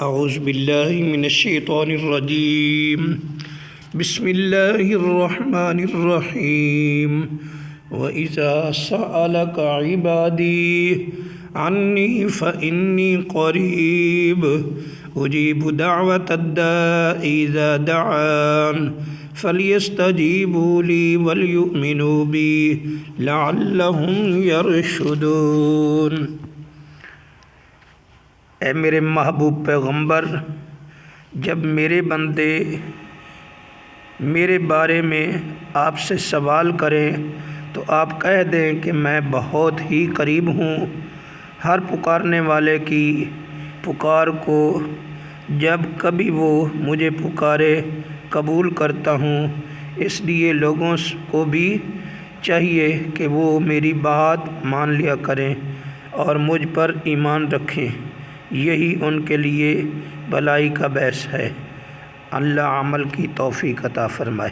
اعوذ باللہ من الشیطان الرجیم بسم اللہ الرحمن الرحیم وَإِذَا سَأَلَكَ عِبَادِي عَنِّي فَإِنِّي قَرِيبٌ أُجِيبُ دَعْوَةَ الدَّاعِ إِذَا دَعَانِ فَلْيَسْتَجِيبُوا لِي وَلْيُؤْمِنُوا بِي لَعَلَّهُمْ يَرْشُدُونَ۔ اے میرے محبوب پیغمبر، جب میرے بندے میرے بارے میں آپ سے سوال کریں تو آپ کہہ دیں کہ میں بہت ہی قریب ہوں، ہر پکارنے والے کی پکار کو جب کبھی وہ مجھے پکارے قبول کرتا ہوں۔ اس لیے لوگوں کو بھی چاہیے کہ وہ میری بات مان لیا کریں اور مجھ پر ایمان رکھیں، یہی ان کے لیے بھلائی کا باعث ہے۔ اللہ عمل کی توفیق عطا فرمائے۔